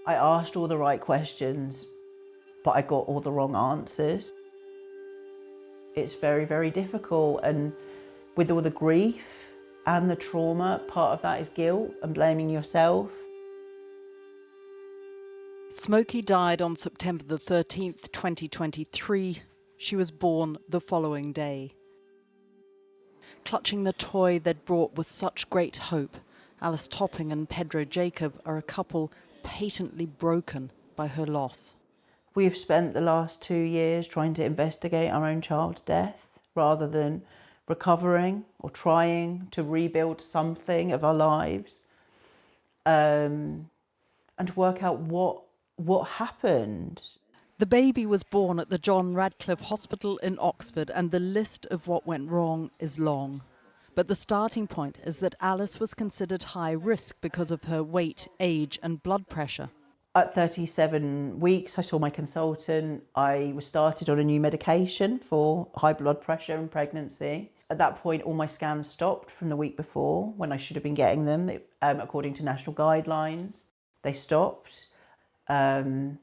I asked all the right questions, but I got all the wrong answers. It's very, very difficult, and with all the grief and the trauma, part of that is guilt and blaming yourself. Smokey died on September the 13th, 2023. She was born the following day. Clutching the toy they'd brought with such great hope, Alice Topping and Pedro Jacob are a couple patently broken by her loss. We've spent the last 2 years trying to investigate our own child's death rather than recovering or trying to rebuild something of our lives, and to work out what happened. The baby was born at the John Radcliffe Hospital in Oxford, and the list of what went wrong is long. But the starting point is that Alice was considered high risk because of her weight, age and blood pressure. At 37 weeks, I saw my consultant. I was started on a new medication for high blood pressure and pregnancy. At that point, all my scans stopped from the week before when I should have been getting them, according to national guidelines. They stopped. Then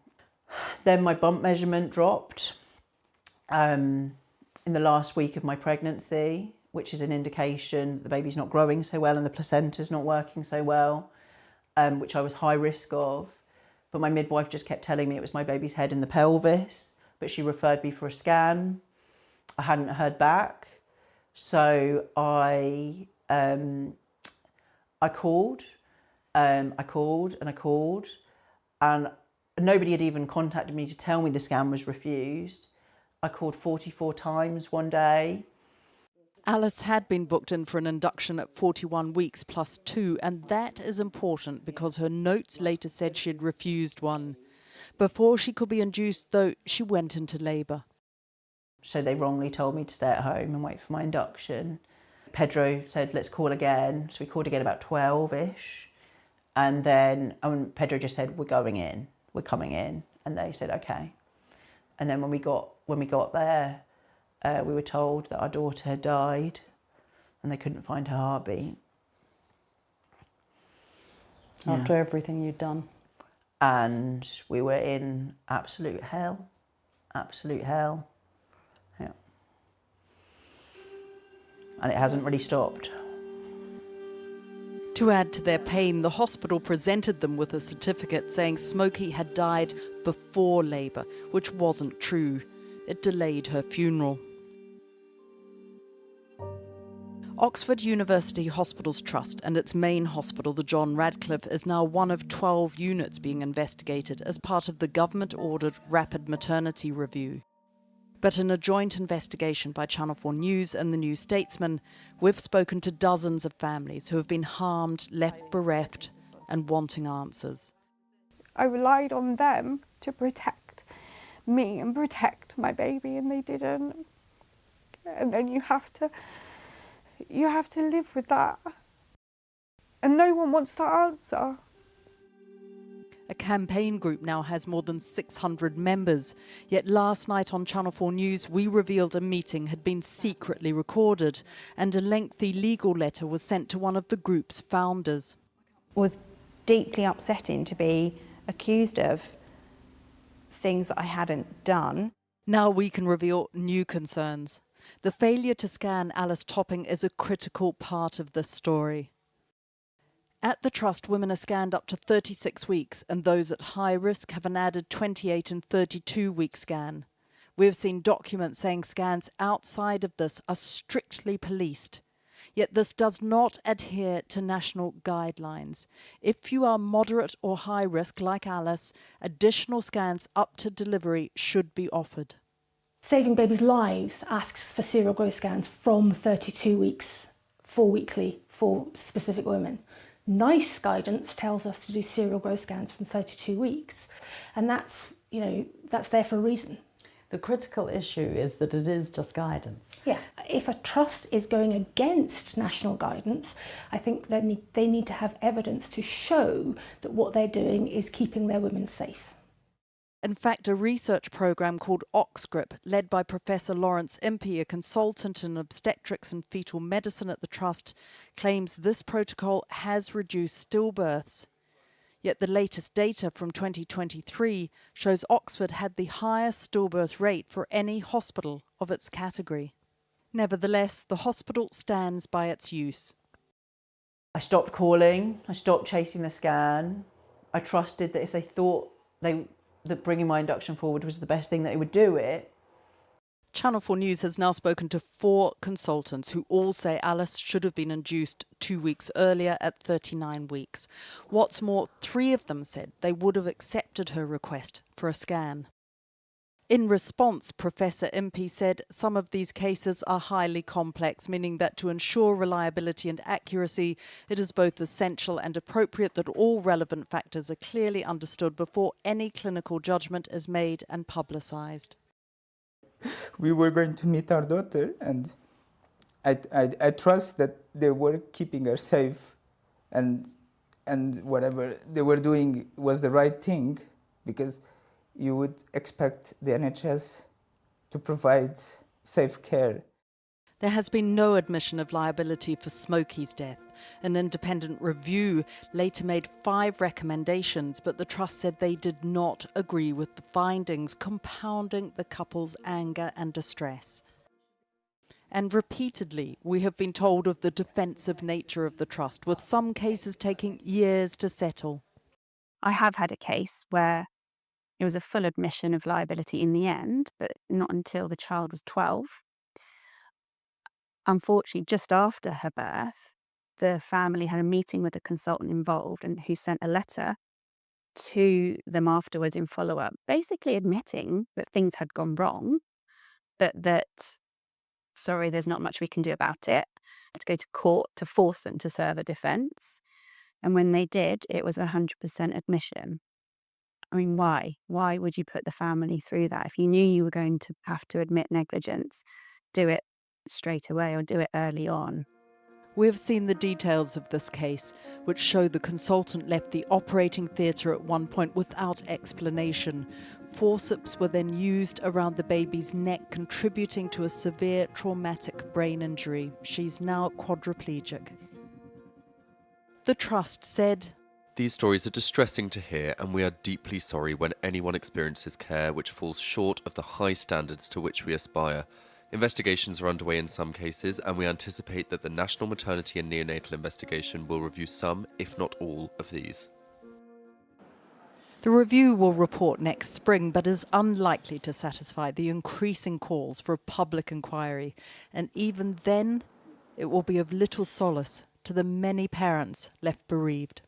my bump measurement dropped in the last week of my pregnancy, which is an indication that the baby's not growing so well and the placenta's not working so well, which I was high risk of. But my midwife just kept telling me it was my baby's head in the pelvis, but she referred me for a scan. I hadn't heard back, so I called, and nobody had even contacted me to tell me the scan was refused. I called 44 times one day. Alice had been booked in for an induction at 41 weeks plus 2, and that is important because her notes later said she had refused one. Before she could be induced, though, she went into labour. So they wrongly told me to stay at home and wait for my induction. Pedro said, let's call again. So we called again about 12-ish. And then Pedro just said, we're going in, we're coming in. And they said, okay. And then when we got there, we were told that our daughter had died and they couldn't find her heartbeat. After everything you'd done. And we were in absolute hell. Yeah. And it hasn't really stopped. To add to their pain, the hospital presented them with a certificate saying Smokey had died before labour, which wasn't true. It delayed her funeral. Oxford University Hospitals Trust and its main hospital, the John Radcliffe, is now one of 12 units being investigated as part of the government-ordered rapid maternity review. But in a joint investigation by Channel 4 News and the New Statesman, we've spoken to dozens of families who have been harmed, left bereft and wanting answers. I relied on them to protect me and protect my baby, and they didn't. And then you have to live with that. And no one wants to answer. A campaign group now has more than 600 members. Yet last night on Channel 4 News, we revealed a meeting had been secretly recorded and a lengthy legal letter was sent to one of the group's founders. It was deeply upsetting to be accused of things that I hadn't done. Now we can reveal new concerns. The failure to scan Alice Topping is a critical part of this story. At the Trust, women are scanned up to 36 weeks, and those at high risk have an added 28 and 32-week scan. We've seen documents saying scans outside of this are strictly policed. Yet this does not adhere to national guidelines. If you are moderate or high risk, like Alice, additional scans up to delivery should be offered. Saving Babies Lives asks for serial growth scans from 32 weeks, 4 weekly, for specific women. NICE guidance tells us to do serial growth scans from 32 weeks, and that's there for a reason. The critical issue is that it is just guidance. Yeah, if a trust is going against national guidance, I think they need to have evidence to show that what they're doing is keeping their women safe. In fact, a research programme called OxGrip, led by Professor Lawrence Impey, a consultant in obstetrics and fetal medicine at the Trust, claims this protocol has reduced stillbirths. Yet the latest data from 2023 shows Oxford had the highest stillbirth rate for any hospital of its category. Nevertheless, the hospital stands by its use. I stopped calling, I stopped chasing the scan. I trusted that if they thought that bringing my induction forward was the best thing, that they would do it. Channel 4 News has now spoken to 4 consultants who all say Alice should have been induced 2 weeks earlier at 39 weeks. What's more, 3 of them said they would have accepted her request for a scan. In response, Professor Impey said some of these cases are highly complex, meaning that to ensure reliability and accuracy, it is both essential and appropriate that all relevant factors are clearly understood before any clinical judgment is made and publicised. We were going to meet our daughter, and I trust that they were keeping her safe, and whatever they were doing was the right thing, because you would expect the NHS to provide safe care. There has been no admission of liability for Smokey's death. An independent review later made 5 recommendations, but the Trust said they did not agree with the findings, compounding the couple's anger and distress. And repeatedly, we have been told of the defensive nature of the Trust, with some cases taking years to settle. I have had a case where it was a full admission of liability in the end, but not until the child was 12. Unfortunately, just after her birth, the family had a meeting with the consultant involved and who sent a letter to them afterwards in follow-up, basically admitting that things had gone wrong, but that, sorry, there's not much we can do about it. To go to court to force them to serve a defence. And when they did, it was 100% admission. I mean, why? Why would you put the family through that? If you knew you were going to have to admit negligence, do it straight away or do it early on. We have seen the details of this case, which show the consultant left the operating theatre at one point without explanation. Forceps were then used around the baby's neck, contributing to a severe traumatic brain injury. She's now quadriplegic. The Trust said, "These stories are distressing to hear, and we are deeply sorry when anyone experiences care which falls short of the high standards to which we aspire. Investigations are underway in some cases, and we anticipate that the National Maternity and Neonatal Investigation will review some, if not all, of these." The review will report next spring, but is unlikely to satisfy the increasing calls for a public inquiry. And even then, it will be of little solace to the many parents left bereaved.